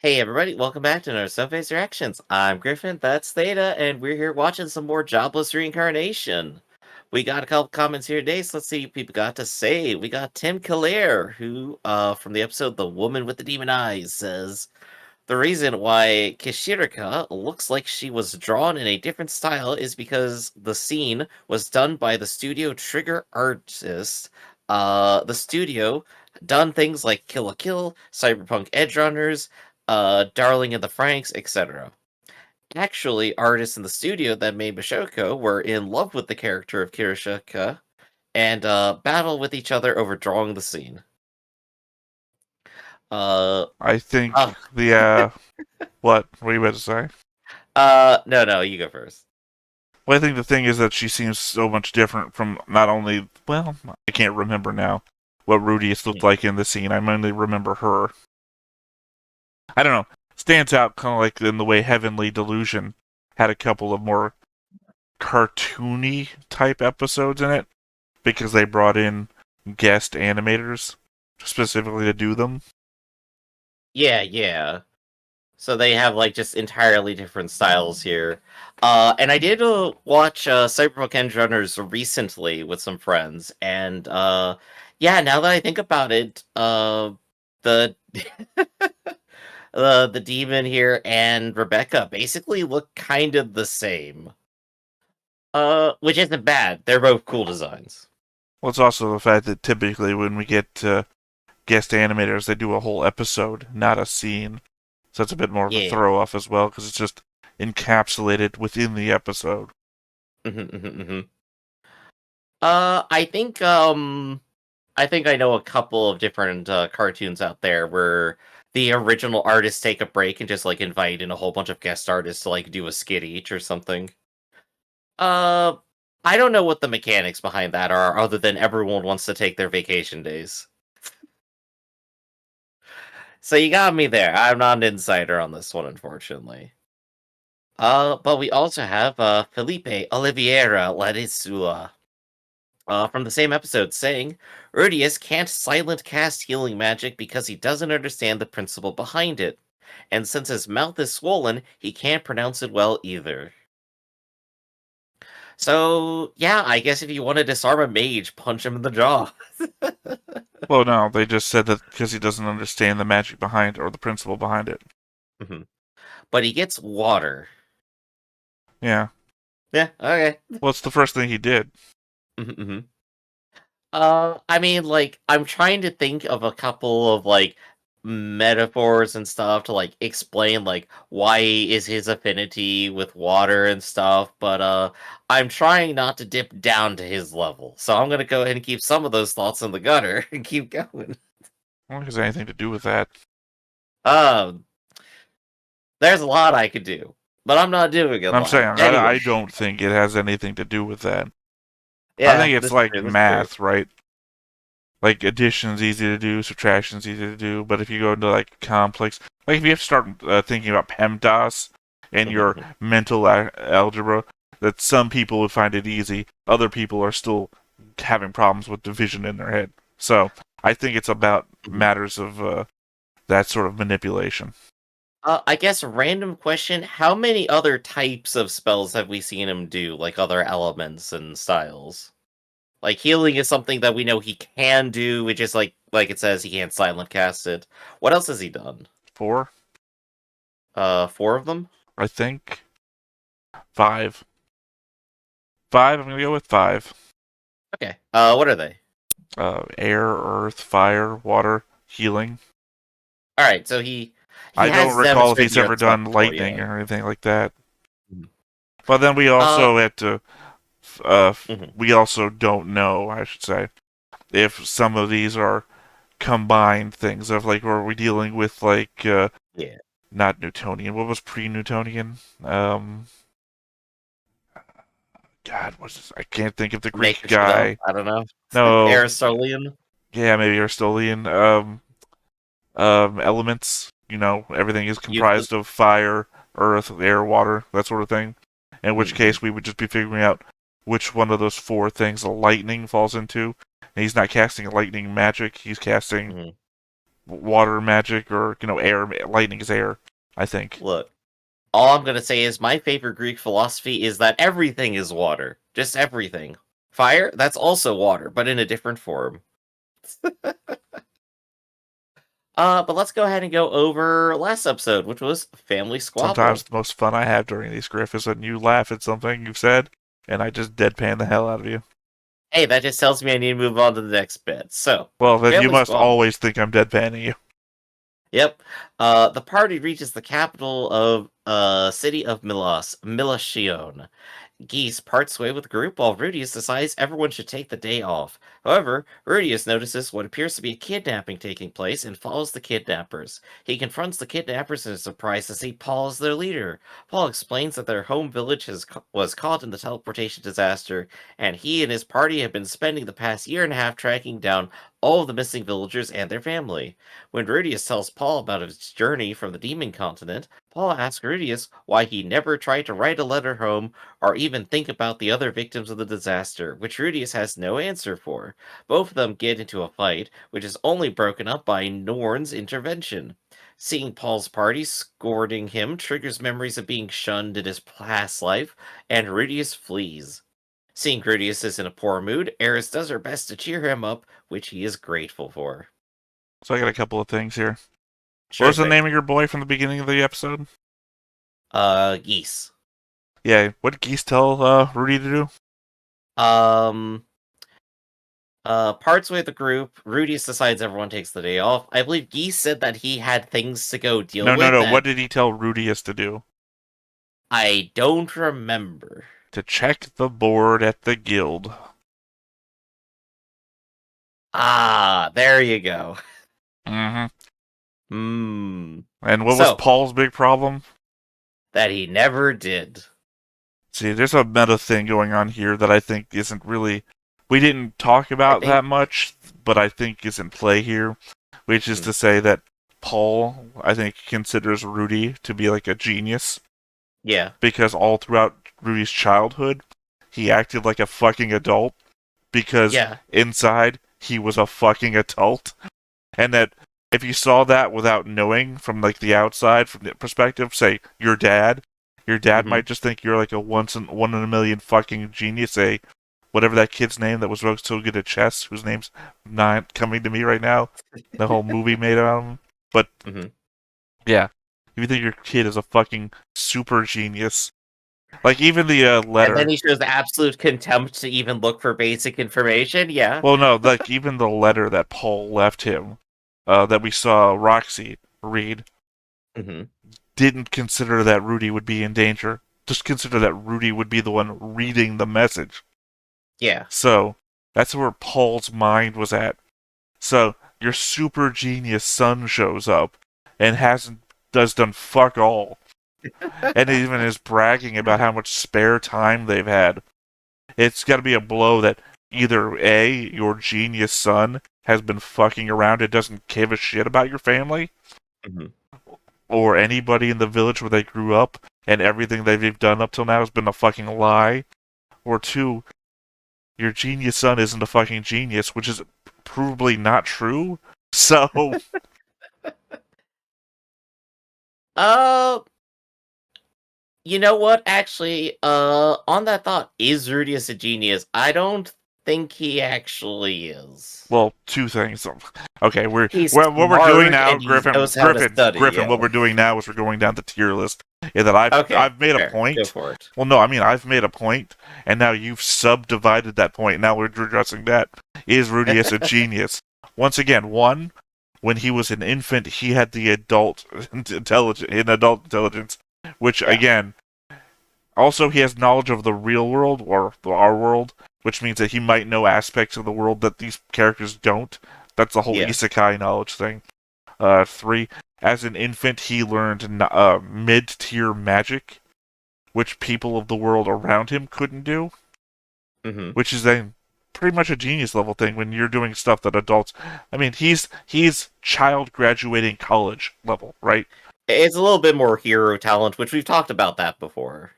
Hey everybody, welcome back to another Sunface Reactions. I'm Griffin, that's Theta, and we're here watching some more Jobless Reincarnation. We got a couple comments here today, so let's see what people got to say. We got Tim Kalair, who, from the episode The Woman with the Demon Eyes, says, the reason why Kishirika looks like she was drawn in a different style is because the scene was done by the studio trigger artist. The studio done things like Kill la Kill, Cyberpunk Edge Runners, Darling in the Franxx, etc. Actually, artists in the studio that made Mushoku were in love with the character of Kirishika and battle with each other over drawing the scene. Uh, I think oh, what were you about to say? no, you go first. Well, I think the thing is that she seems so much different from not only, well, I can't remember now what rudeus looked like in the scene. I mainly remember her. I don't know. Stands out kind of like in the way Heavenly Delusion had a couple of more cartoony type episodes in it because they brought in guest animators specifically to do them. Yeah. So they have like just entirely different styles here. And I did watch Cyberpunk Edge Runners recently with some friends, and yeah, now that I think about it, the the demon here and Rebecca basically look kind of the same. Which isn't bad. They're both cool designs. Well, it's also the fact that typically when we get guest animators, they do a whole episode, not a scene. So it's a bit more of a Yeah. throw off as well because it's just encapsulated within the episode. Mhm. I think I know a couple of different cartoons out there where the original artists take a break and just like invite in a whole bunch of guest artists to like do a skit each or something. Uh, I don't know what the mechanics behind that are, other than everyone wants to take their vacation days. So you got me there. I'm not an insider on this one, unfortunately. But we also have Felipe Oliveira Larisua. From the same episode, saying, Rudeus can't silent cast healing magic because he doesn't understand the principle behind it. And since his mouth is swollen, he can't pronounce it well either. So, yeah, I guess if you want to disarm a mage, punch him in the jaw. Well, no, they just said that because he doesn't understand the magic behind or the principle behind it. Mhm. But he gets water. Yeah. Yeah, okay. Well, it's the first thing he did. Mhm. I mean, like, I'm trying to think of a couple of like metaphors and stuff to like explain like why is his affinity with water and stuff, but I'm trying not to dip down to his level. So I'm gonna go ahead and keep some of those thoughts in the gutter and keep going. I don't think it has anything to do with that. Um, there's a lot I could do, but I'm not doing it I'm saying live. Anyway, I don't think it has anything to do with that. I yeah, think it's this is like true, this is true. math, right? Like addition's easy to do, subtraction's easy to do, but if you go into like complex, like if you have to start thinking about PEMDAS and your mental algebra, that some people would find it easy, other people are still having problems with division in their head. So I think it's about matters of that sort of manipulation. I guess random question, how many other types of spells have we seen him do, like other elements and styles? Like healing is something that we know he can do, which is like it says he can't silent cast it. What else has he done? 4, Four of them? I think. 5. 5, I'm gonna go with 5. Okay. What are they? Air, earth, fire, water, healing. Alright, so he I don't has recall if demonstrated he's the ever other stuff done before, lightning yeah. or anything like that. Mhm. But then we Uh also had to, mhm. we also don't know, I should say, if some of these are combined things of like, are we dealing with like, Yeah. not Newtonian? What was pre-Newtonian? God, what's this? I can't think of the Make Greek shit up. guy. I don't know. No, Aristotelian? yeah, maybe Aristotelian. Elements. You know, everything is Euclid? comprised of fire, earth, air, water, that sort of thing. In which Mhm. case, we would just be figuring out which one of those 4 things lightning falls into. And he's not casting lightning magic, he's casting Mhm. water magic or air. Lightning is air, I think. Look, all I'm gonna say is my favorite Greek philosophy is that everything is water. Just everything. Fire, that's also water, but in a different form. But let's go ahead and go over last episode, which was Family Sometimes Squabble. the most fun I have during these, Griff, is when you laugh at something you've said, and I just deadpan the hell out of you. Hey, that just tells me I need to move on to the next bit. So, Well, then you Family must Squabble. always think I'm deadpanning you. Yep. The party reaches the capital of city of Milashion. Geese parts way with the group while Rudeus decides everyone should take the day off. However, Rudeus notices what appears to be a kidnapping taking place and follows the kidnappers. He confronts the kidnappers and is surprised to see Paul as their leader. Paul explains that their home village was caught in the teleportation disaster, and he and his party have been spending the past year and a half tracking down all of the missing villagers and their family. When Rudeus tells Paul about his journey from the demon continent, Paul asks Rudeus why he never tried to write a letter home or even think about the other victims of the disaster, which Rudius has no answer for. Both of them get into a fight, which is only broken up by Norn's intervention. Seeing Paul's party scolding him triggers memories of being shunned in his past life, and Rudius flees. Seeing Rudius is in a poor mood, Eris does her best to cheer him up, which he is grateful for. So I got a couple of things here. What Sure was the thing. name of your boy from the beginning of the episode? Geese. Yeah, what did Geese tell Rudy to do? Um, Parts with the group, Rudius decides everyone takes the day off. I believe Geese said that he had things to go deal No, no, with, no. What and did he tell Rudius to do? I don't remember. To check the board at the guild. Ah, there you go. Mm-hmm. Hmm. And what was So, Paul's big problem? that he never did. See, there's a meta thing going on here that I think isn't really. We didn't talk I about think. that much, but I think is in play here, which is Hmm, to say that Paul, I think, considers Rudy to be like a genius yeah. because all throughout Rudy's childhood, he acted like a fucking adult because Yeah. inside he was a fucking adult. And that if you saw that without knowing from like the outside, from the perspective, say your dad Hmm. might just think you're like a one in a million fucking genius. Say whatever that kid's name that was so good at chess, whose name's not coming to me right now. The whole movie made about him. But Hmm. yeah, if you think your kid is a fucking super genius, like even the And then letter. he shows absolute contempt to even look for basic information. Yeah. Well, no, like even the letter that Paul left him, that we saw Roxy read, Hmm. didn't consider that Rudy would be in danger. Just consider that Rudy would be the one reading the message. Yeah. So that's where Paul's mind was at. So your super genius son shows up and does done fuck all, and even is bragging about how much spare time they've had. It's got to be a blow that either A, your genius son has been fucking around and doesn't give a shit about your family, Hmm. or anybody in the village where they grew up and everything they've done up till now has been a fucking lie, or two, your genius son isn't a fucking genius, which is provably not true. So, Uh, You know what? Actually, on that thought, is Rudius a genius? I don't think he actually is. well, two things. Okay, He's what we're doing smart now, and he knows how to study, Griffin. What yeah. we're doing now is we're going down the tier list. Is that Okay, I've made a fair. Go point. for it. Well, no, I mean I've made a point, and now you've subdivided that point. Now we're addressing that. Is Rudius a genius? Once again, one, when he was an infant, he had the adult intelligence, which Yeah. again, also he has knowledge of the real world or our world, which means that he might know aspects of the world that these characters don't. That's the whole Yeah. isekai knowledge thing. Three, as an infant, he learned mid-tier magic, which people of the world around him couldn't do, Hmm. which is then pretty much a genius level thing when you're doing stuff that adults. I mean, he's child graduating college level, right? It's a little bit more hero talent, which we've talked about that before.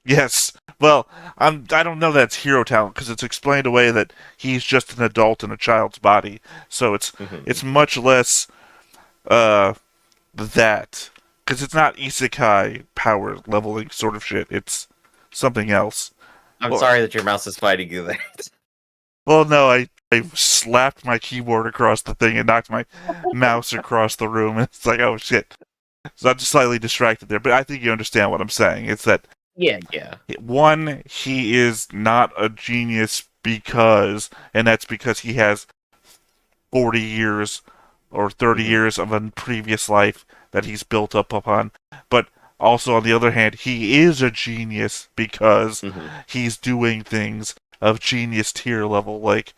Yes. Well, I don't know that's hero talent because it's explained away that he's just an adult in a child's body. So it's Mhm. much less uh that because it's not isekai power leveling sort of shit. It's something else. I'm Well, sorry that your mouse is fighting you there. well, no, I slapped my keyboard across the thing and knocked my mouse across the room. It's like, oh shit. So I'm just slightly distracted there, but I think you understand what I'm saying. It's that Yeah, yeah. one, he is not a genius because, and that's because he has 40 years or 30 Hmm. years of a previous life that he's built up upon. But also, on the other hand, he is a genius because Hmm. he's doing things of genius tier level, like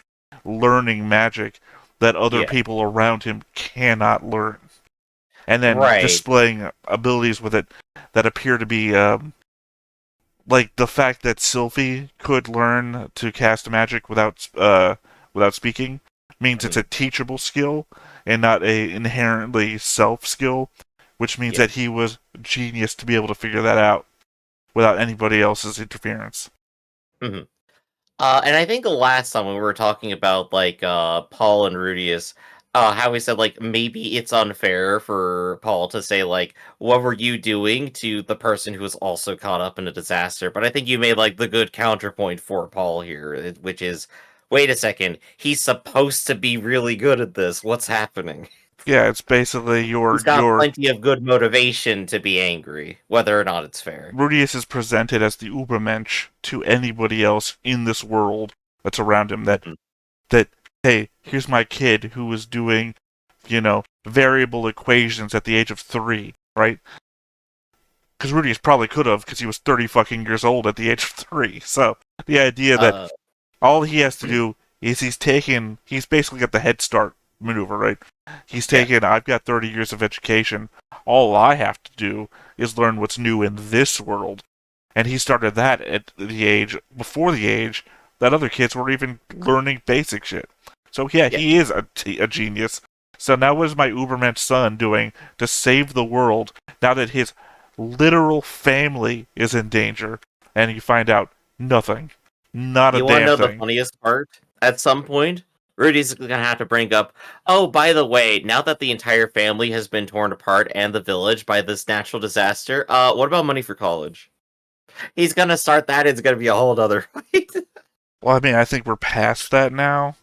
learning magic that other Yeah. people around him cannot learn. And then Right. displaying abilities with it that appear to be like the fact that Sylphie could learn to cast magic without speaking means it's Mhm. a teachable skill and not a inherently self skill, which means Yeah. that he was genius to be able to figure that out without anybody else's interference. Hmm. And I think last time when we were talking about like Paul and Rudeus, how we said like maybe it's unfair for Paul to say like what were you doing to the person who was also caught up in a disaster. But I think you made like the good counterpoint for Paul here, which is wait a second, he's supposed to be really good at this. What's happening? Yeah, it's basically He's got plenty of good motivation to be angry, whether or not it's fair. Rudius is presented as the Ubermensch to anybody else in this world that's around him Mhm. that hey, here's my kid who was doing, variable equations at the age of 3, right? Because Rudius probably could have, because he was 30 fucking years old at the age of 3. So the idea that Uh, all he has to do is he's basically got the head start maneuver, right? He's yeah, taken, I've got 30 years of education. All I have to do is learn what's new in this world. And he started that at the age, before the age that other kids were even learning basic shit. So yeah, yeah. he is a genius. So now what is my Uberman son doing to save the world now that his literal family is in danger? And you find out nothing. Not a You wanna damn know the thing. funniest part? At some point, Rudy's gonna have to bring up, "Oh, by the way, now that the entire family has been torn apart and the village by this natural disaster, what about money for college?" He's gonna start that, it's gonna be a whole other fight. Well, I mean, I think we're past that now.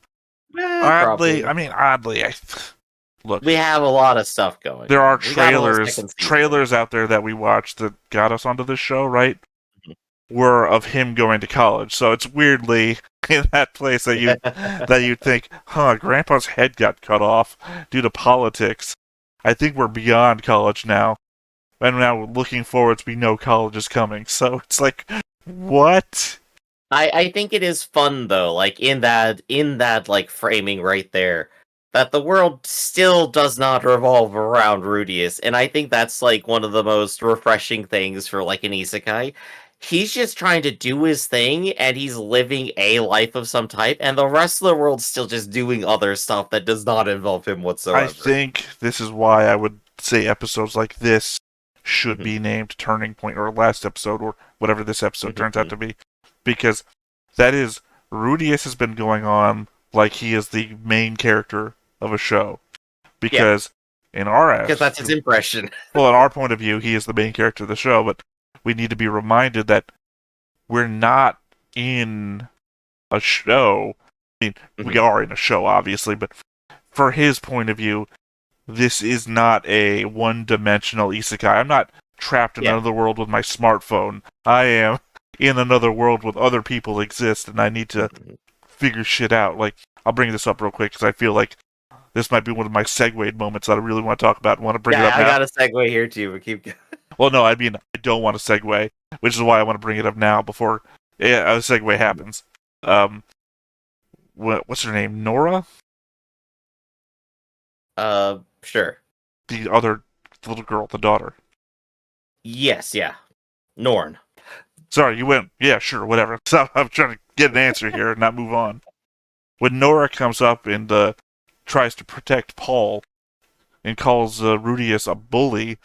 Probably. Oddly, look, We have a lot of stuff going there are on. We got a whole second season. trailers out there that we watched that got us onto this show, right? Mhm. Were of him going to college. So it's weirdly in that place that you'd think, huh, Grandpa's head got cut off due to politics. I think we're beyond college now. And now looking forwards, we know college is coming. So it's like, what? I think it is fun though, like in that like framing right there, that the world still does not revolve around Rudius, and I think that's like one of the most refreshing things for like an isekai. He's just trying to do his thing, and he's living a life of some type, and the rest of the world's still just doing other stuff that does not involve him I whatsoever. think this is why I would say episodes like this should Mhm, be named Turning Point or Last Episode or whatever this episode mhm, turns out mhm. to be. Because that is, Rudius has been going on like he is the main character of a show. Yeah, Because in our because ass, that's his impression. well, in our point of view, he is the main character of the show, but we need to be reminded that we're not in a show. I mean, we Mhm. are in a show, obviously, but for his point of view, this is not a one-dimensional isekai. I'm not trapped in Yeah. another world with my smartphone. I am in another world with other people exist, and I need to Mhm. figure shit out. Like, I'll bring this up real quick because I feel like this might be one of my segued moments that I really want to talk about and want to bring it Yeah, up I now. got a segue here too, but keep going. Well, no, I mean, I don't want to segue, which is why I want to bring it up now before a segue happens. Um, what's her name? Nora? Sure. The other little girl, the daughter. Yes, yeah. Norn. Sorry, you went, yeah, sure, whatever. So I'm trying to get an answer here and not move on. When Nora comes up and tries to protect Paul and calls Rudius a bully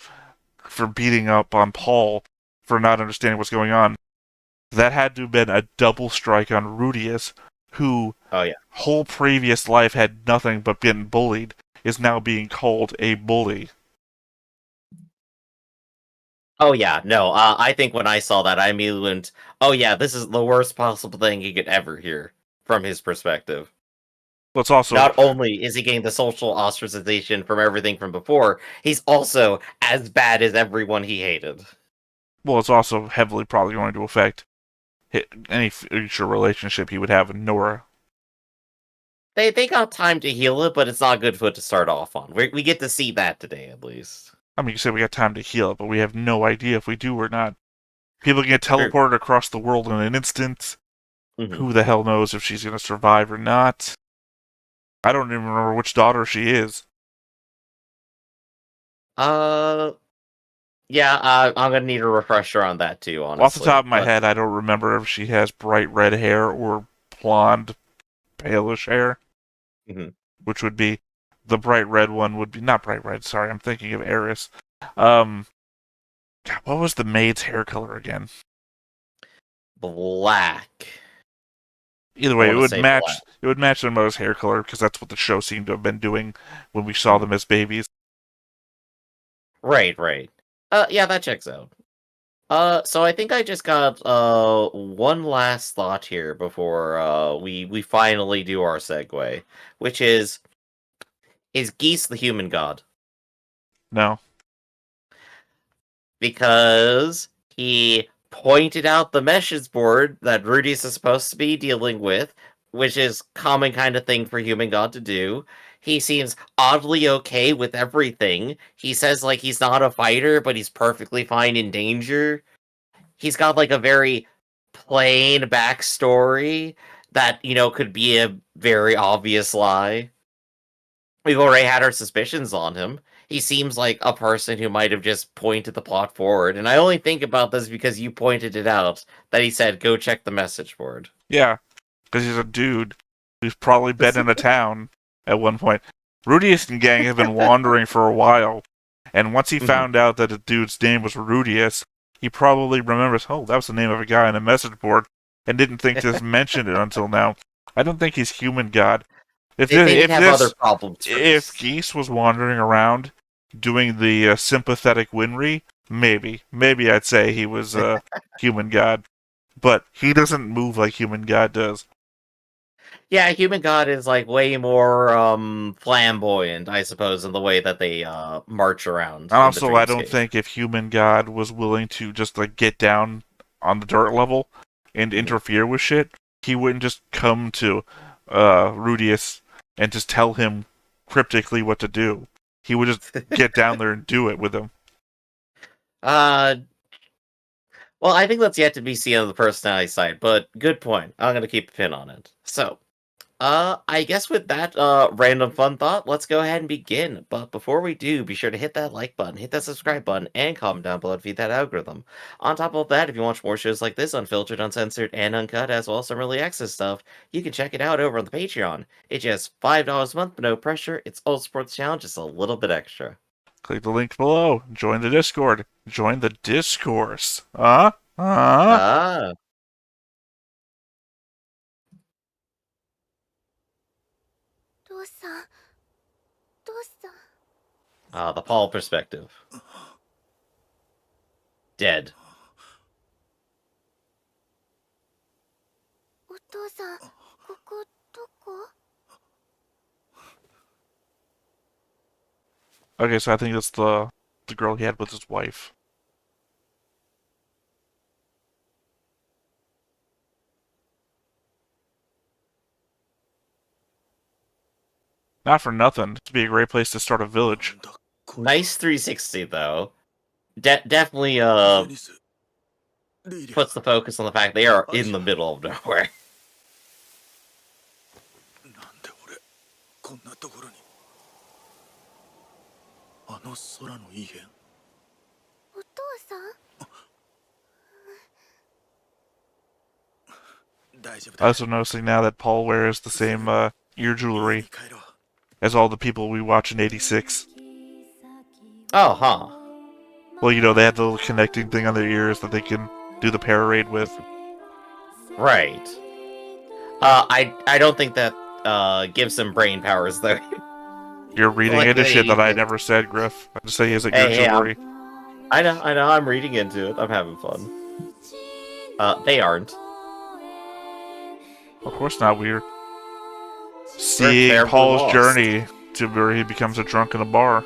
for beating up on Paul for not understanding what's going on, That had to have been a double strike on Rudeus, who Oh yeah. whole previous life had nothing but been bullied, is now being called a bully. Oh yeah. No. I think when I saw that, I immediately went, "Oh yeah, this is the worst possible thing he could ever hear from his perspective." But it's also Not only is he getting the social ostracization from everything from before, he's also as bad as everyone he hated. it's also heavily probably going to affect any future relationship he would have with Nora. They got time to heal it, but it's not a good foot to start off on. We get to see that today, at least. I mean, you say we got time to heal it, but we have no idea if we do or not. People can get True. teleported across the world in an instant. Hmm. Who the hell knows if she's going to survive or not? I don't even remember which daughter she is. Uh, yeah, I'm gonna need a refresher on that too, Off the honestly. top of my head, I don't remember if she has bright red hair or blonde, palish hair, Mhm. which would be the bright red one would be not bright red. Sorry, I'm thinking of Eris. Um, God, what was the maid's hair color again? Black. Either I way, it want to would say black. match. It would match their mother's hair color because that's what the show seemed to have been doing when we saw Mhm. them as babies. Right, right. Yeah, that checks out. So I think I just got one last thought here before we finally do our segue, which is Geese the human god? No, Because he pointed out the message board that Rudy's is supposed to be dealing with, which is common kind of thing for human god to do. He seems oddly okay with everything. He says like he's not a fighter, but he's perfectly fine in danger. He's got like a very plain backstory that, could be a very obvious lie. We've already had our suspicions on him. He seems like a person who might have just pointed the plot forward. And I only think about this because you pointed it out that he said, go check the message board. yeah, because he's a dude who's probably been in a town at one point. Rudeus and gang have been wandering for a while, and once he Mhm. found out that the dude's name was Rudeus, he probably remembers, oh, that was the name of a guy on a message board, and didn't think to mention it until now. I don't think he's human god. If They this, maybe if have other this, problems if first. Geese was wandering around doing the sympathetic Winry, maybe I'd say he was a human god. But he doesn't move like human god does. Yeah, human god is like way more flamboyant, I suppose, in the way that they march around And in the also, I don't dreamscape. think if human god was willing to just like get down on the dirt level and Mhm. interfere with shit, he wouldn't just come to Rudeus and just tell him cryptically what to do. He would just get down there and do it with him. uh well, I think that's yet to be seen on the personality side, but good point. I'm gonna keep a pin on it. So, I guess with that random fun thought, let's go ahead and begin. But before we do, be sure to hit that like button, hit that subscribe button, and comment down below to feed that algorithm. On top of that, if you watch more shows like this, unfiltered, uncensored, and uncut, as well as some early access stuff, you can check it out over on the Patreon. It's just $5 a month, but no pressure. It's all sports challenge, just a little bit extra. Click the link below. Join the Discord. Join the discourse. Uh? 父さん父さん The Paul perspective. Dead. お父さんここどこ Okay, so I think that's the girl he had with his wife. Not for nothing. It'd be a great place to start a village. Nice 360, though. Definitely, puts the focus on the fact they are in the middle of nowhere. なんで俺こんなところにあの空の異変お父さん 大丈夫 I だ also noticing now that Paul wears the same ear 家に jewelry 帰ろう as all the people we watch in '86. Oh, huh. Well, you know, they have the little connecting thing on their ears that they can do the para raid with. Right. I don't think that gives him brain powers though. You're reading Like into shit that I they- never said, Griff. I just say he has a good Hey, jewelry. I know, I'm reading into it. I'm having fun. They aren't. Of course not. We're seeing terribly Paul's lost. journey to where he becomes a drunk in a bar.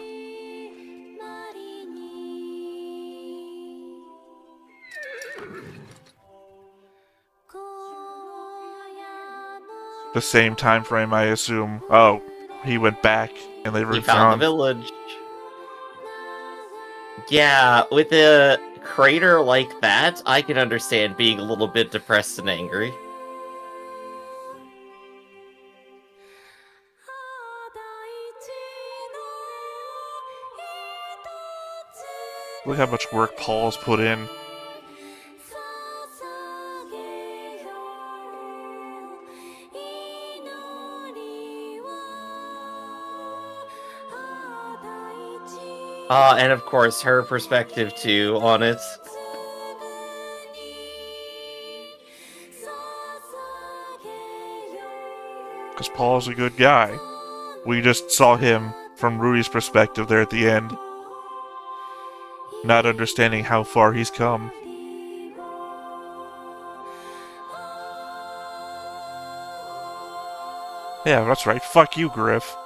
The same time frame, I assume. Oh, he went back and they He were found the gone. village. Yeah, with a crater like that, I can understand being a little bit depressed and angry. Look how much work Paul's put in. And of course, her perspective too on it. Because Paul's a good guy. We just saw him from Rudy's perspective there at the end. Not understanding how far he's come. Yeah, that's right. Fuck you, Griff.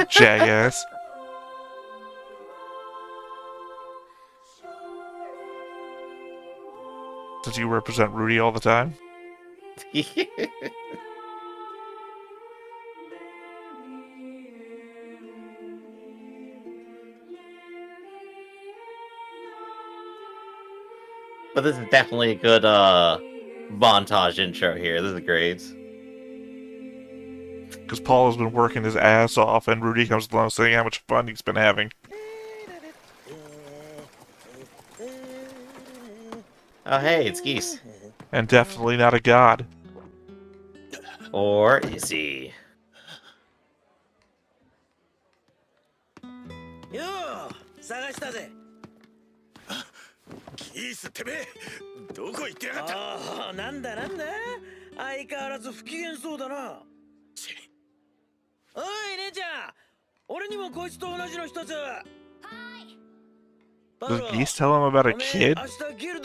Jackass. Since you represent Rudy all the time. But this is definitely a good montage intro here. This is great. Because Paul has been working his ass off, and Rudy comes along saying how much fun he's been having. Oh hey, it's Geese. And definitely not a god. Or is he? よう探したぜ。ギースてめえどこ行ってやがったああ、なんだなんだ。相変わらず不機嫌そうだな。ちおい姉ちゃん、俺にもこいつと同じの一つ。はい。 Does Geese tell him about a kid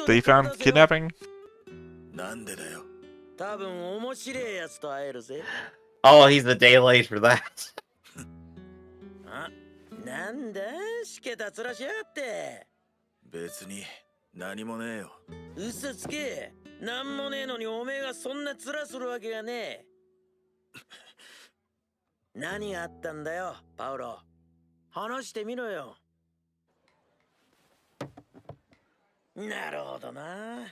they found kidnapping? なんでだよ多分面白いやつと会えるぜ。 Oh, he's a day late for that. あ、なんだしけた面しやがって。別に何もねえよ嘘つけ。なんもねえのにおめえがそんな面するわけがねえ。何があったんだよ、パウロ。話してみろよ。なるほどな。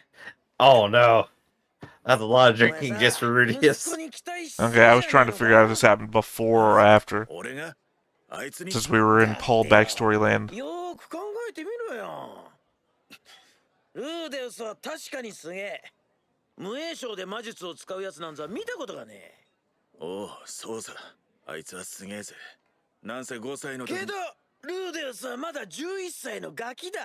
Oh no. That's a lot of drinking just for Rudeus. Okay, I was trying to figure out if this happened before or after. 俺があいつに Since we were in Paul backstory land. よーく考えてみろよ。ルーデウスは確かにすげえ。無影症で魔術を使うやつなんざ見たことがねえ。おうそうさあいつはすげえぜなんせ5歳の時けど、ルーデウスはまだ11歳のガキだ。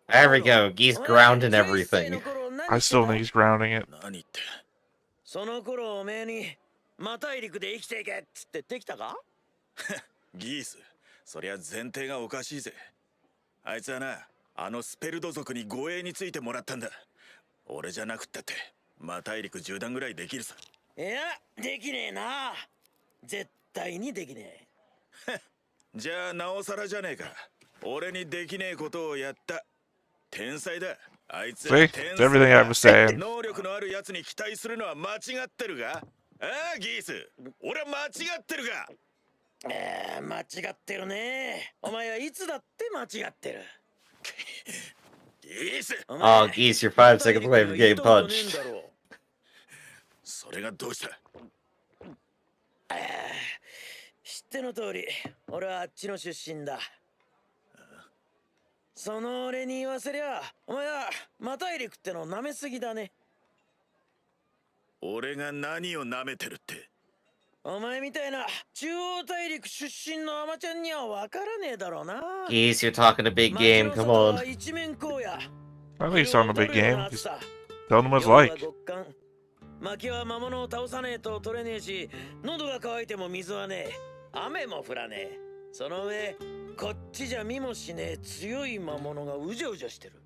There we go. Geese grounding everything. I still think he's grounding it. 何言ってその頃おめえにマ大陸で生きていけっつってできたか？ギースそりゃ前提がおかしいぜあいつはなあのスペルド族に護衛についてもらったんだ俺じゃなくったってマ大陸縦断ぐらいできるさいや、できねえな。絶対にできねえ。じゃあなおさらじゃねえか俺にできねえことをやった天才だあいつ See? It's everything I was saying. 能力のあるやつに期待するのは間違ってるがああギース俺は間違ってるが間違ってるね。お前はいつだって間違ってる。ギース Oh, Geese, you're 5 seconds away from getting punched. それがどうした知っての通り、俺はあっちの出身だ。その俺に言わせりゃ、お前はマ大陸っての舐めすぎだね。俺が何を舐めてるってお前みたいな中央大陸出身のアマちゃんには分からねえだろうな。 Geese, you're talking a big game. Come on. 一面荒野。 I think he's on a big game. He's Tell them what it's like. 薪は魔物を倒さねえと取れねえし、喉が渇いても水はねえ。雨も降らねえ。その上、こっちじゃ見もしねえ強い魔物がうじゃうじゃしてる。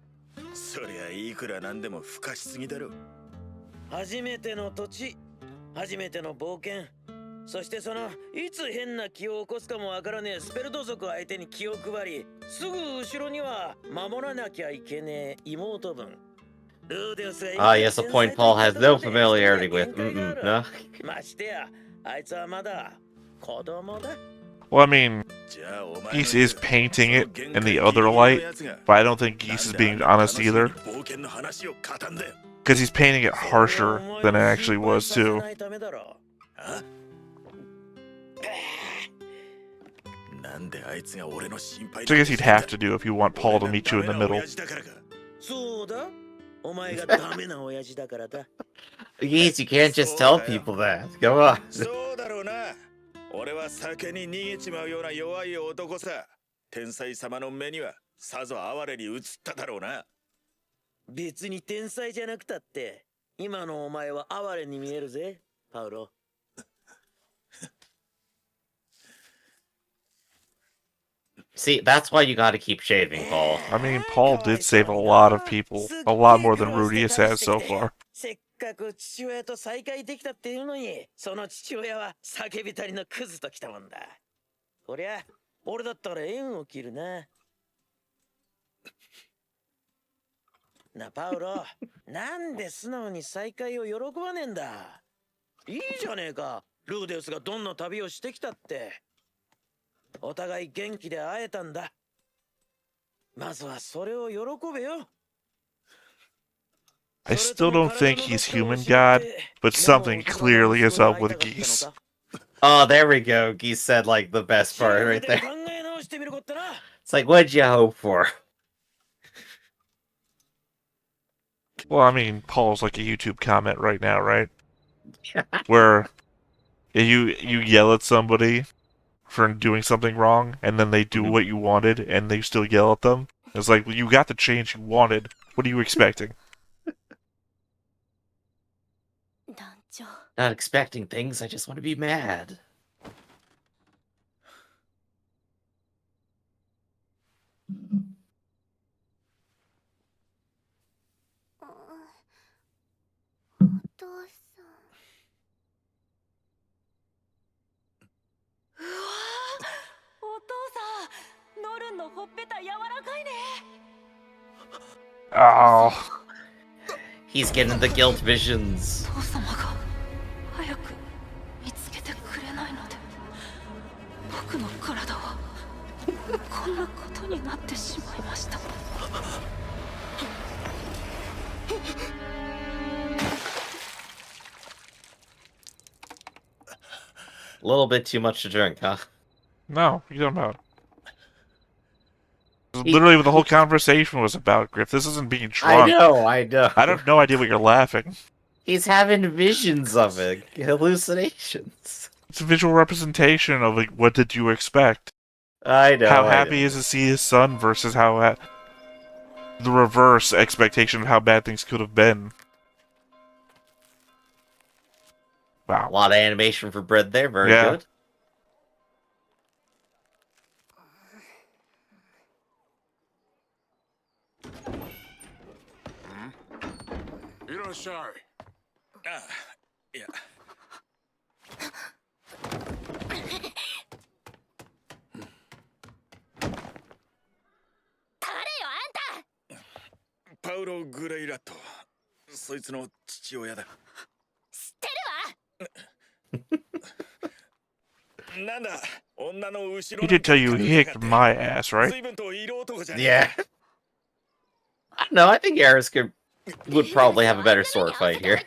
そりゃいくらなんでもふかしすぎだろ。初めての土地、初めての冒険、そしてそのいつ変な気を起こすかもわからねえスペルト族相手に気を配り、すぐ後ろには守らなきゃいけねえ妹分。Ah, yes, a point Paul has no familiarity with. No. ましてや、あいつはまだ子供だ。Well, I mean, Geese is painting it in the other light, but I don't think Geese is being honest either. Because he's painting it harsher than it actually was, too. So I guess you'd have to do if you want Paul to meet you in the middle. Geese, you can't just tell people that. Go on. 俺は酒に逃げちまうような弱い男さ。天才様の目にはさぞ哀れに映っただろうな。別に天才じゃなくたって、今のお前は哀れに見えるぜ、パウロ。See, that's why you gotta keep shaving, Paul. I mean, Paul did save a lot of people. A lot more than Rudeus has so far. せっかく父親と再会できたっていうのに、その父親は叫びたりのクズときたもんだ。こりゃ、俺だったら縁を切るな。な、パウロ、なんで素直に再会を喜ばねえんだ。いいじゃねえか、ルーデウスがどんな旅をしてきたって。お互い元気で会えたんだ。まずはそれを喜べよ。I still don't think he's human god, but something clearly is up with Geese. Oh, there we go. Geese said, like, the best part right there. It's like, what'd you hope for? Well, I mean, Paul's like a YouTube comment right now, right? Where you yell at somebody for doing something wrong, and then they do what you wanted, and they still yell at them. It's like, well, you got the change you wanted. What are you expecting? Not expecting things, I just want to be mad. Oh. He's getting the guilt visions. A little bit too much to drink, huh? No, you don't know. This is literally what the whole conversation was about, Griff. This isn't being drunk. I know. I have no idea what you're laughing. He's having visions of it. Hallucinations. It's a visual representation of, like, what did you expect? I know. How happy is to see his son versus how the reverse expectation of how bad things could have been. Wow. A lot of animation for bread there. Very good. Yeah. パウロ・グレイラット、そいつの父親だ。知ってるわ。なんだ、女の後ろ。He did tell you he kicked my ass, right? Yeah. I don't know. I think Eris would probably have a better sword fight here.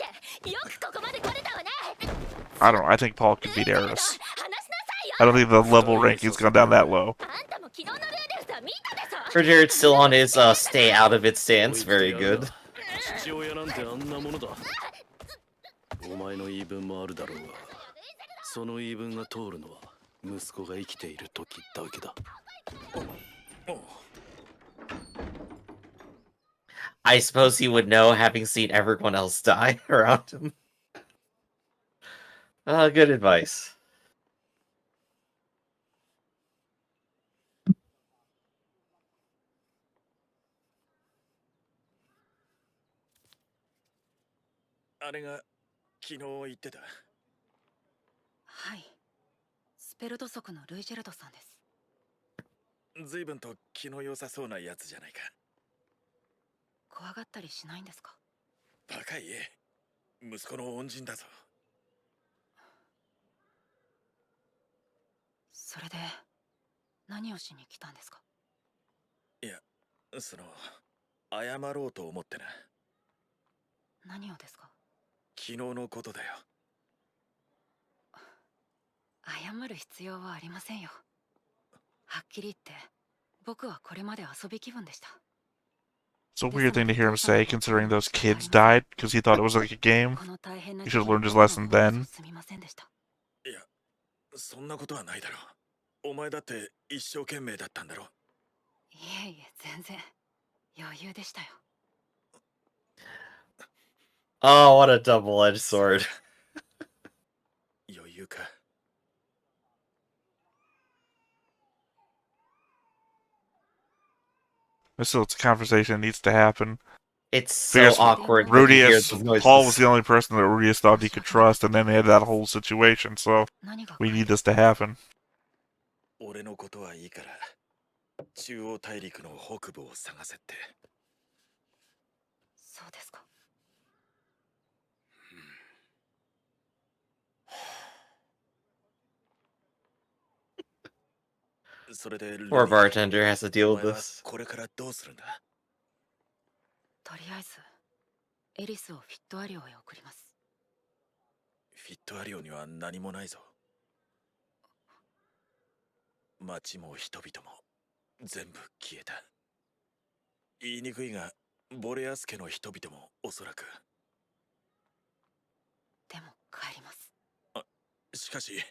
I don't know. I think Paul could beat Eris. I don't think the level ranking's gone down that low. For Jared's still on his stay out of it stance. Very good. I suppose he would know, having seen everyone else die around him. Good advice. あれが昨日言ってた。はい。スペルト族のルイジェルドさんです。随分と気の良さそうなやつじゃないか。怖がったりしないんですか？バカ言え。息子の恩人だぞ。それで何をしに来たんですか？いや、謝ろうと思ってな。何をですか？昨日のことだよ。謝る必要はありませんよ。はっきり言って僕はこれまで遊び気分でした。 It's a weird thing to hear him say, considering those kids died, because he thought it was like a game. He should have learned his lesson then. すみませんでした。いや、そんなことはないだろう。お前だって一生懸命だったんだろ。いえいえ、全然余裕でしたよ。Oh, what a double-edged sword. 余裕か。Still, it's a conversation that needs to happen. It's so Because awkward. When you hear Rudeus, those noises. Paul was the only person that Rudeus thought he could trust, and then they had that whole situation, so 何が we need this to happen. 俺のことはいいから、中央大陸の北部を探せって。そうですか。それで、 Poor bartender has to deal お with 前は this. これからどうするんだ。とりあえずエリスをフィットアリオへ送ります。フィットアリオには何もないぞ。町も人々も全部消えた。言いにくいが、ボレアス家の人々もおそらく。でも帰ります。しかし、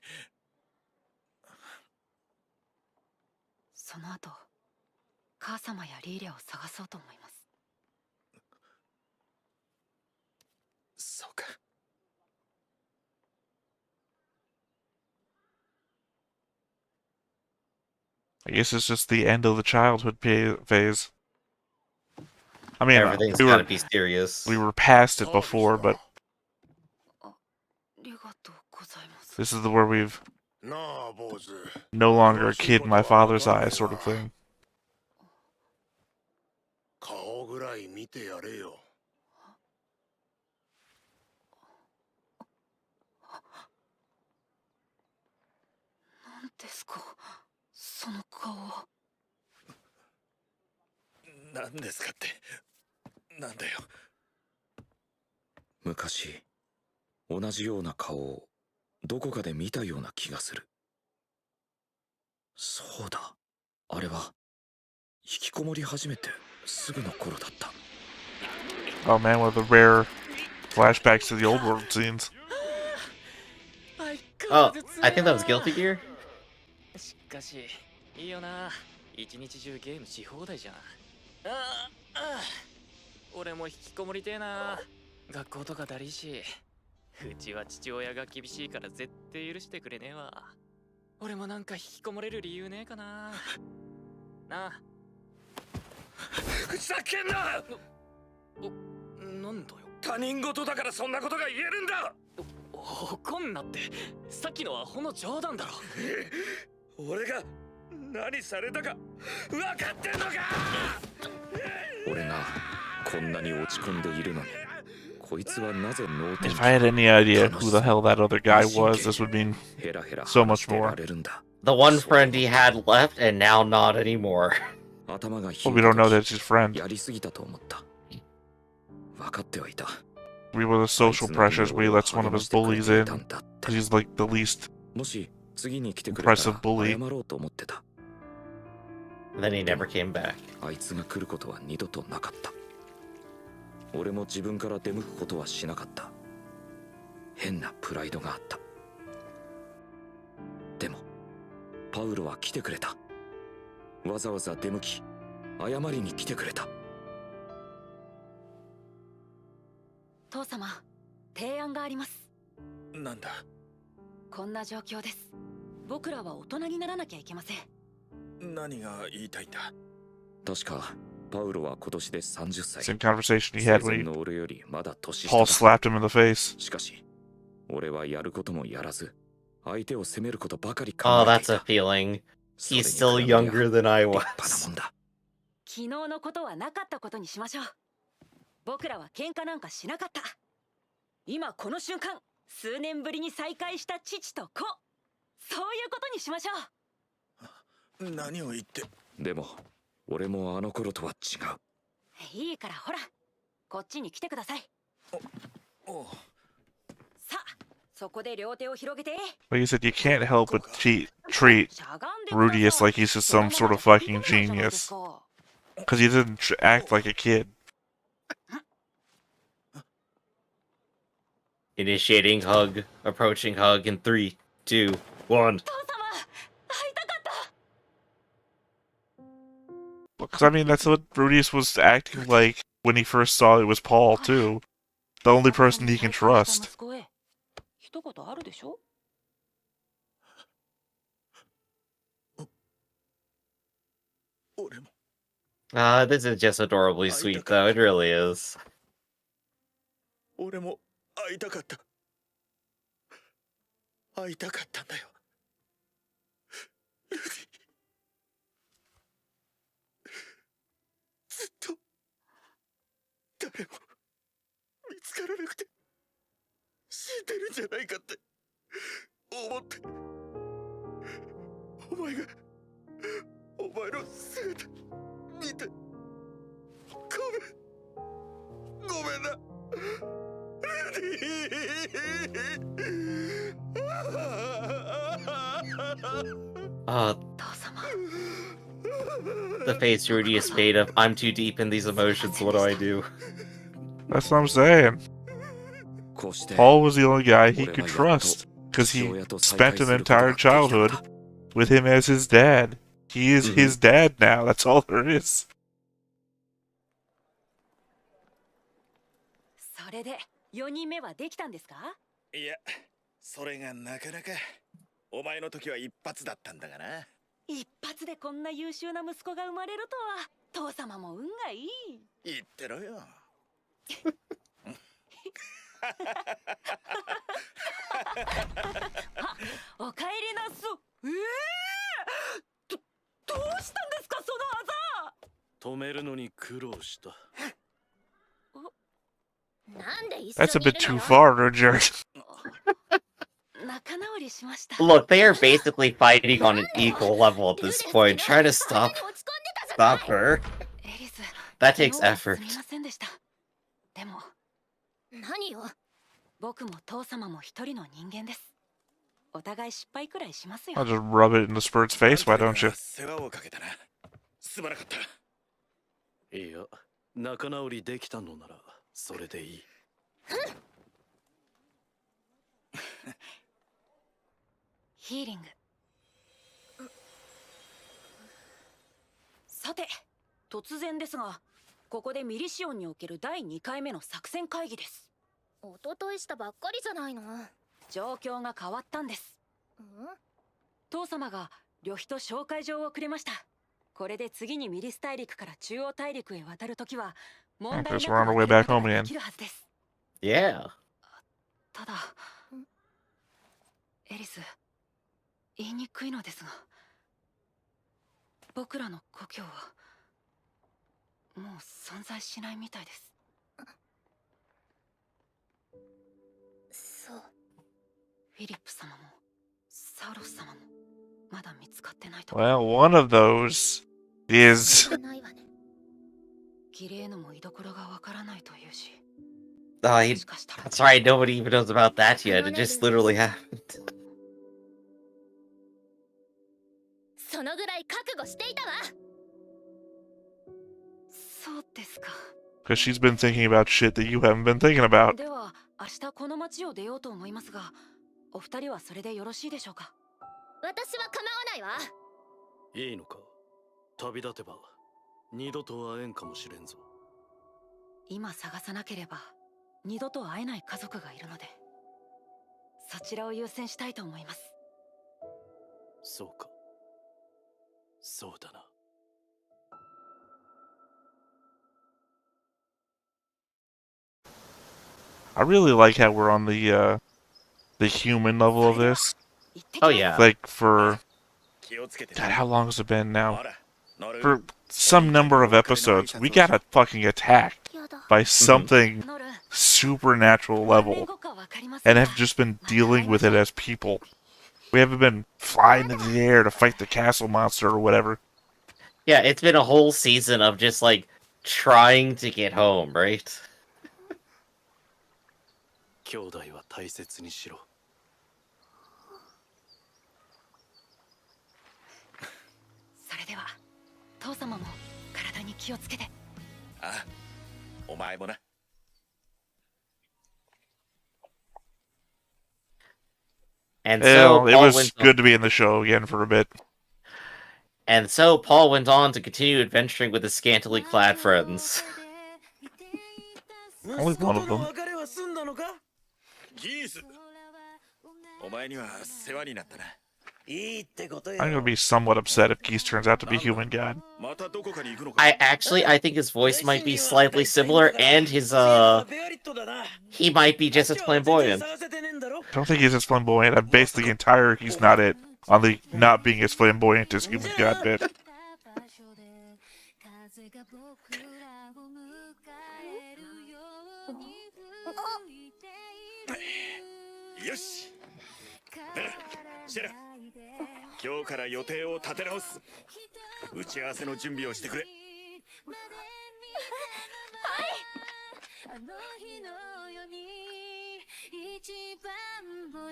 その後母様やリーレを探そうと思います。そうか。I guess it's just the end of the childhood phase. I mean, Everything's gotta be serious. we were past it before, but ありがとうございます。 this is where we've なあ、坊主。 no longer a kid in my father's eyes sort of thing. 顔ぐらい見てやれよ。なんですか、その顔は。何ですかって。なんだよ。昔同じような顔をどこかで見たような気がする。そうだ、あれは引きこもり始めてすぐの頃だった。 Oh man, one of the rare flashbacks to the old world scenes. Oh, I think that was Guilty Gear. しかしいいよな、一日中ゲームし放題じゃん。俺も引きこもりてえな。学校とかだりいし、うちは父親が厳しいから絶対許してくれねえわ。俺もなんか引きこもれる理由ねえかな。なあ。ふざけんな！なんだよ。他人事だからそんなことが言えるんだ！怒んなって、さっきのはほんの冗談だろ。俺が何されたか分かってんのか！俺がこんなに落ち込んでいるのに、こいつはなぜ脳天 If I had any idea who the hell that other guy was, this would mean ヘラヘラ so 話 much して more. られるんだ。 The one friend he had left, and now not anymore. 頭が冷 Well, え we た don't know 時 that's his friend. やりすぎたと思った。分かってはいた。 We were the social pressures we let one of his bullies in, because he's like the least もし次に来てくれたら impressive bully. 謝ろうと思ってた。 Then he never came back. あいつが来ることは二度となかった。俺も自分から出向くことはしなかった。変なプライドがあった。でもパウロは来てくれた。わざわざ出向き謝りに来てくれた。父様、提案があります。なんだ。こんな状況です。僕らは大人にならなきゃいけません。何が言いたいんだ。確かパウロは今年で30歳。 Same conversation he had 生前 when の俺よりまだ年 Paul 下だ。 slapped him in the face. しかし俺はやることもやらず相手を責めることばかり考 Oh, えて that's い a た。 feeling. それ He's に still 比べりゃ younger than I 立派な was. もんだ。昨日のことはなかったことにしましょう。僕らは喧嘩なんかしなかった。今この瞬間、数年ぶりに再会した父と子、そういうことにしましょう。何を言って。でも俺もあの頃とは違う。いいからほら、こっちに来てください。おう。さあ、そこで両手を広げて。 Like you said, you can't help but treat Rudeus like he's just some sort of fucking genius. Because he doesn't act like a kid. Initiating hug, approaching hug in 3, 2, 1. Because I mean, that's what Rudeus was acting like when he first saw it was Paul, too. The only person he can trust. 一言あるでしょ。俺も。This is just adorably sweet, though. It really is. 俺も会いたかった。会いたかったんだよ。ルディ。ずっと誰も見つからなくて死んでるんじゃないかって思って。お前の姿見てごめんな。The face Rudeus made of, I'm too deep in these emotions, what do I do? That's what I'm saying. Paul was the only guy he could trust. Because he spent an entire childhood with him as his dad. He is his dad now, that's all there is. それで4人目はできたんですか？いや、それがなかなか。お前の時は一発だったんだがな。一発でこんな優秀な息子が生まれるとは、父様も運がいい。言ってろよ。おかえりなす。どうしたんですかその技。止めるのに苦労した。That's a bit too far, Richard. Look, they are basically fighting on an equal level at this point. Try to stop her. That takes effort. でも、何よ。僕も父様も一人の人間です。お互い失敗くらいしますよ。 I'll just rub it in the Spurt's face, why don't you? 世話をかけたな。すまなかった。いや、仲直りできたのならそれでいい。ヒーリング。さて、突然ですが、ここでミリシオンにおける第2回目の作戦会議です。おとといしたばっかりじゃないの。状況が変わったんです。父様が旅費と紹介状をくれました。これで次にミリス大陸から中央大陸へ渡るときは問題なく渡ることができるはずです。Yeah. ただ、エリス、言いにくいのですが、僕らの故郷はもう存在しないみたいです。そう。フィリップ様もサウロス様もまだ見つかってないと。Well, one of those is... ギレーヌも居所がわからないというし。That's right, nobody even knows about that yet. It just literally happened. そのぐらい覚悟していたわ。そうですか。 Because she's been thinking about shit that you haven't been thinking about. では、明日この町を出ようと思いますが、お二人はそれでよろしいでしょうか。私は構わないわ。いいのか。旅立てば二度と会えんかもしれんぞ。今探さなければ二度と会えない家族がいるので、そちらを優先したいと思います。そうか。そうだな。I really like how we're on the human level of this. Oh yeah. Like for 気をつけて。 God, how long has it been now? ほら、乗る。 For some number of episodes, we got fucking attacked by something supernatural level, and have just been dealing with it as people. We haven't been flying into the air to fight the castle monster or whatever. Yeah, it's been a whole season of just like trying to get home, right? 兄弟は大切にしろ。それでは父様も体に気をつけて。ああ、お前もな。And Well, so it Paul was went good to be in the show again for a bit. And so Paul went on to continue adventuring with his scantily clad friends. Only one of them. ギース、お前には世話になったな。いいってことよ。 I'm gonna be somewhat upset if Geese turns out to be human god. またどこかに行くのか。 I think his voice might be slightly similar, and his he might be just as flamboyant. I don't think he's as flamboyant. I'm basically entire he's not it on the not being as flamboyant as human god bit. よし。シェラ、今日から予定を立て直す。打ち合わせの準備をしてくれ。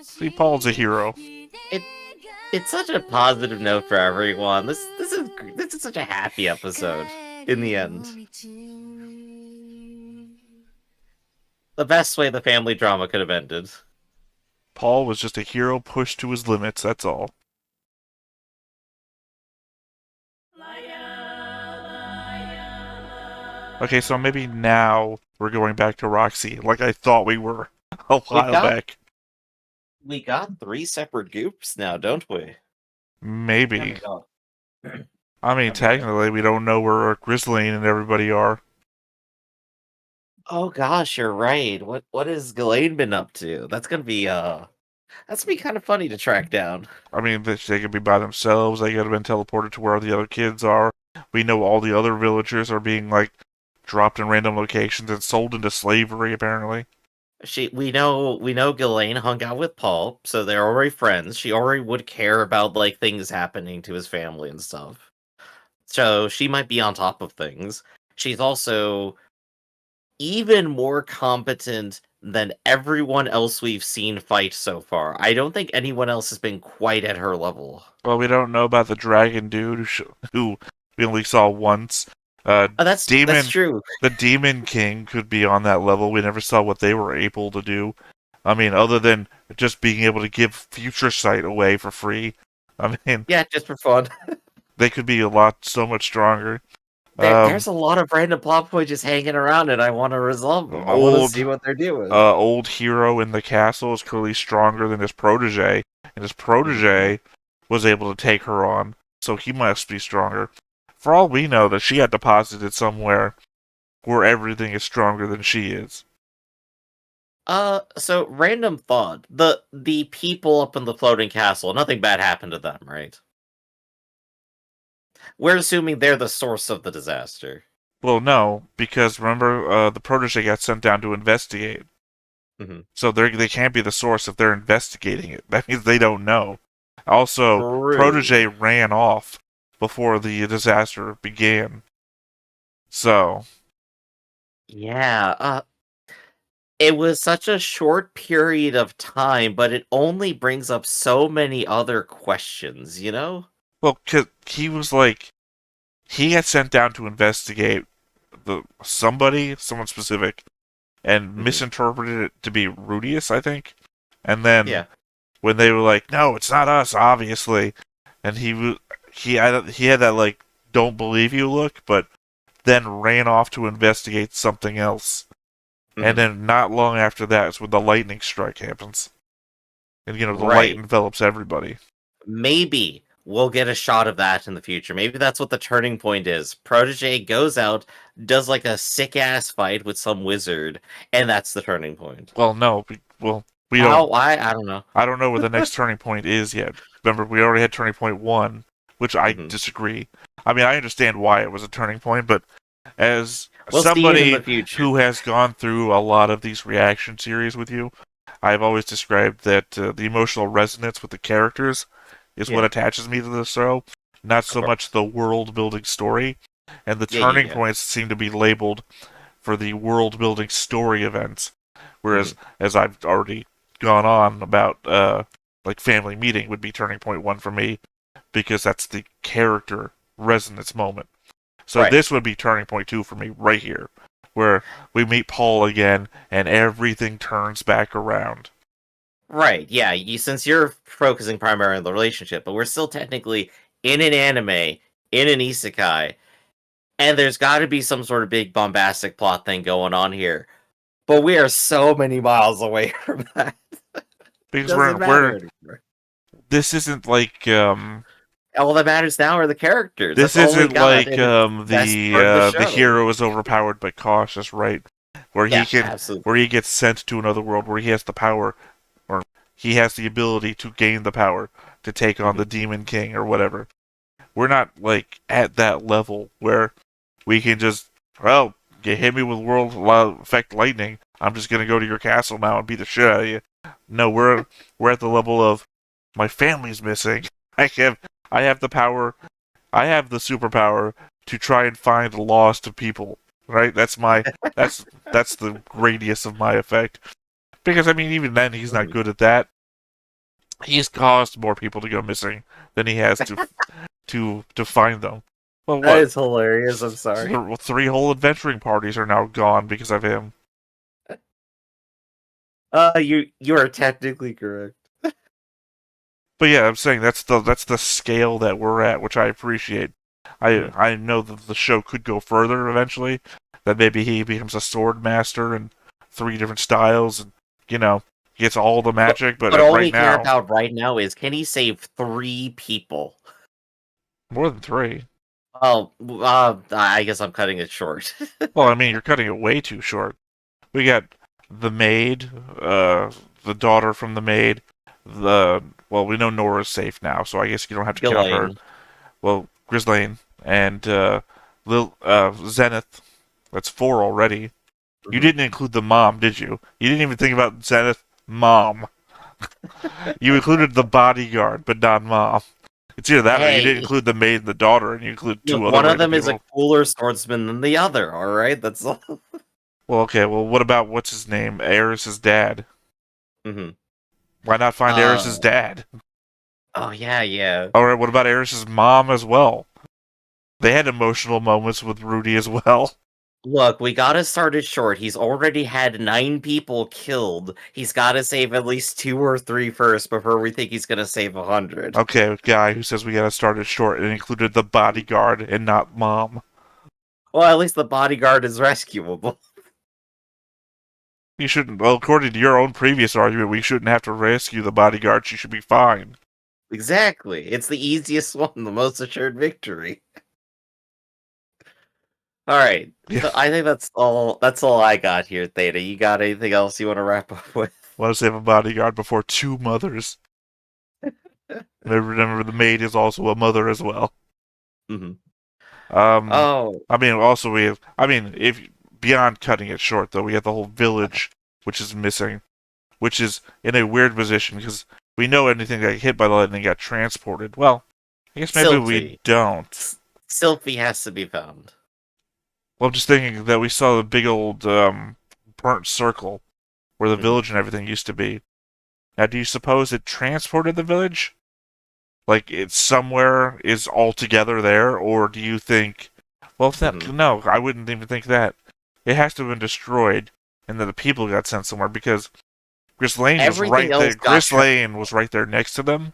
See, Paul's a hero. It's such a positive note for everyone. This is such a happy episode in the end. The best way the family drama could have ended. Paul was just a hero pushed to his limits, that's all. Okay, so maybe now we're going back to Roxy, like I thought we were a while back. We got 3 separate groups now, don't we? Maybe. I mean, technically, we don't know where Grizzly and everybody are. Oh gosh, you're right. What has Ghislaine been up to? That's gonna be kind of funny to track down. I mean, they could be by themselves. They could have been teleported to where the other kids are. We know all the other villagers are being, like, dropped in random locations and sold into slavery, apparently. We know Ghislaine hung out with Paul, so they're already friends. She already would care about like things happening to his family and stuff. So she might be on top of things. She's also even more competent than everyone else we've seen fight so far. I don't think anyone else has been quite at her level. Well, we don't know about the dragon dude who we only saw once. That's true. The Demon King could be on that level. We never saw what they were able to do. I mean, other than just being able to give Future Sight away for free. I mean, yeah, just for fun. They could be so much stronger. There's a lot of random plot points just hanging around, and I want to resolve them. I want to see what they're doing. Old hero in the castle is clearly stronger than his protege, and his protege was able to take her on, so he must be stronger. For all we know, that she got deposited somewhere where everything is stronger than she is. So random thought: the people up in the floating castle, nothing bad happened to them, right? We're assuming they're the source of the disaster. Well, no, because remember, the protege got sent down to investigate. Mm-hmm. So they can't be the source if they're investigating it. That means they don't know. Also, True. protege ran off before the disaster began. So. Yeah, it was such a short period of time, but it only brings up so many other questions, you know? Well, 'cause he got sent down to investigate someone specific, and misinterpreted it to be Rudeus, I think. And then when they were like, "No, it's not us, obviously," and he had that like "don't believe you" look, but then ran off to investigate something else. And then not long after that is when the lightning strike happens. And, the light Right. envelops everybody. Maybe we'll get a shot of that in the future. Maybe that's what the turning point is. Protege goes out, does like a sick ass fight with some wizard, and that's the turning point. Well, no. We How? don't. Why? I don't know. I don't know what the next turning point is yet. Remember, we already had turning point 1, which I disagree. I mean, I understand why it was a turning point, but as We'll see it in somebody the future. who has gone through a lot of these reaction series with you, I've always described that the emotional resonance with the characters is what attaches me to the show, not so much the world-building story. And the turning points seem to be labeled for the world-building story events, whereas, as I've already gone on about, like Family Meeting would be turning point 1 for me, because that's the character resonance moment. So this would be turning point 2 for me right here, where we meet Paul again and everything turns back around. Right, yeah, since you're focusing primarily on the relationship, but we're still technically in an anime, in an isekai, and there's got to be some sort of big bombastic plot thing going on here. But we are so many miles away from that. Because we're this isn't like all that matters now are the characters. This That's isn't all we like got, the hero is overpowered but cautious, right? Where he where he gets sent to another world where he has the power, or he has the ability to gain the power to take on the Demon King or whatever. We're not like at that level where we can just, well, you hit me with world effect lightning, I'm just gonna go to your castle now and beat the shit out of you. No, we're at the level of my family's missing. I have the power. I have the superpower to try and find lost people. Right? That's the radius of my effect. Because I mean, even then, he's not good at that. He's caused more people to go missing than he has to find them. Well, that is hilarious. I'm sorry. 3 whole adventuring parties are now gone because of him. You are technically correct. But yeah, I'm saying that's the scale that we're at, which I appreciate. I know that the show could go further eventually. That maybe he becomes a sword master in 3 different styles, and gets all the magic. But all right we care now, about right now is, can he save 3 people? More than 3. Oh, I guess I'm cutting it short. Well, I mean, you're cutting it way too short. We got the maid, the daughter from the maid, we know Nora's safe now, so I guess you don't have to count her. Well, Ghislaine and Zenith. That's 4 already. You didn't include the mom, did you? You didn't even think about Zenith mom. You included the bodyguard, but not mom. It's either that or you didn't include the maid and the daughter, and you include 2 other. One of them is a cooler swordsman than the other. All right, that's all. Well, okay. Well, what about what's his name? Aeris's dad. Why not find Aeris's dad? Oh yeah. All right. What about Aeris's mom as well? They had emotional moments with Rudy as well. Look, we gotta start it short. He's already had 9 people killed. He's gotta save at least 2 or 3 first before we think he's gonna save 100. Okay, guy who says we gotta start it short and included the bodyguard and not mom. Well, at least the bodyguard is rescuable. You shouldn't. Well, according to your own previous argument, we shouldn't have to rescue the bodyguard. She should be fine. Exactly. It's the easiest one, the most assured victory. All right. Yeah. So I think that's all I got here, Theta. You got anything else you want to wrap up with? Want to save a bodyguard before 2 mothers. Remember, the maid is also a mother as well. I mean, also if beyond cutting it short, though, we have the whole village, which is missing, which is in a weird position because we know anything that got hit by the lightning got transported. Well, I guess maybe we don't. Sylphie has to be found. Well, I'm just thinking that we saw the big old burnt circle where the village and everything used to be. Now, do you suppose it transported the village? Like, it's somewhere is altogether there? Or do you think... Well, no, I wouldn't even think that. It has to have been destroyed, and then the people got sent somewhere, because Ghislaine was right there. Ghislaine was right there next to them,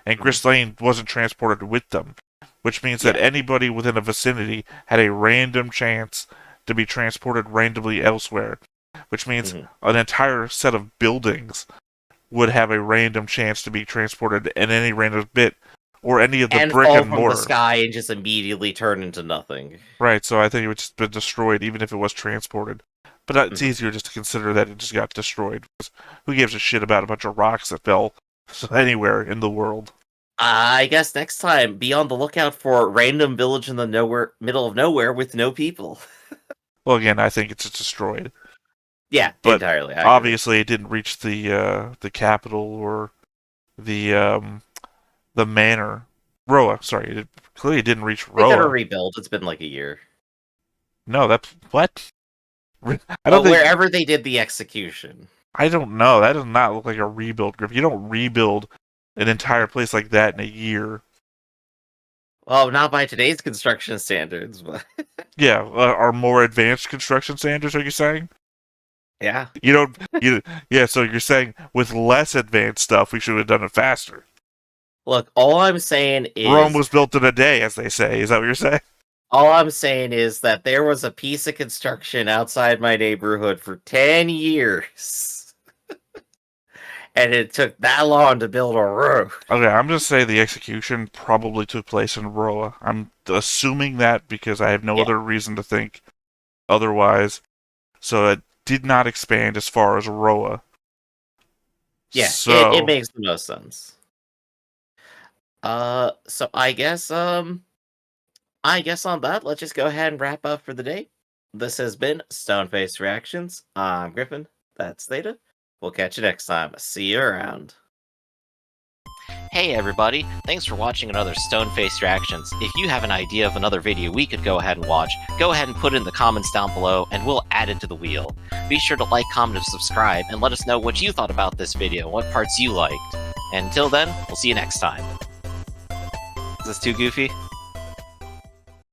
and Ghislaine wasn't transported with them. Which means that anybody within a vicinity had a random chance to be transported randomly elsewhere. which means an entire set of buildings would have a random chance to be transported in any random bit, or any of the and brick fall and from mortar. the sky and just immediately turn into nothing. Right, so I think it would just be destroyed even if it was transported. But it's easier just to consider that it just got destroyed. Who gives a shit about a bunch of rocks that fell anywhere in the world? I guess next time, be on the lookout for a random village in the middle of nowhere with no people. Well, again, I think it's just destroyed. Yeah, But entirely. obviously, it didn't reach the capital or the manor. Roa, sorry, it clearly didn't reach They gotta Roa. rebuild. It's been like a year. No, that's what? I Well, don't think. wherever they did the execution. I don't know. That does not look like a rebuild, Griff. You don't rebuild an entire place like that in a year. Well, not by today's construction standards, but Yeah, are more advanced construction standards? Are you saying? yeah. You don't. Yeah. So you're saying with less advanced stuff, we should have done it faster. Look, all I'm saying is Rome was built in a day, as they say. Is that what you're saying? all I'm saying is that there was a piece of construction outside my neighborhood for 10 years. And it took that long to build a road. Okay, I'm just saying the execution probably took place in Roa. I'm assuming that because I have no other reason to think otherwise. So it did not expand as far as Roa. Yeah, so it makes the most sense. So I guess on that, let's just go ahead and wrap up for the day. This has been Stoneface Reactions. I'm Griffin. That's Theta. We'll catch you next time. See you around. Hey everybody, thanks for watching another Stoneface Reactions. If you have an idea of another video we could go ahead and watch, go ahead and put it in the comments down below and we'll add it to the wheel. Be sure to like, comment, and subscribe and let us know what you thought about this video and what parts you liked. And until then, we'll see you next time. Is this too goofy?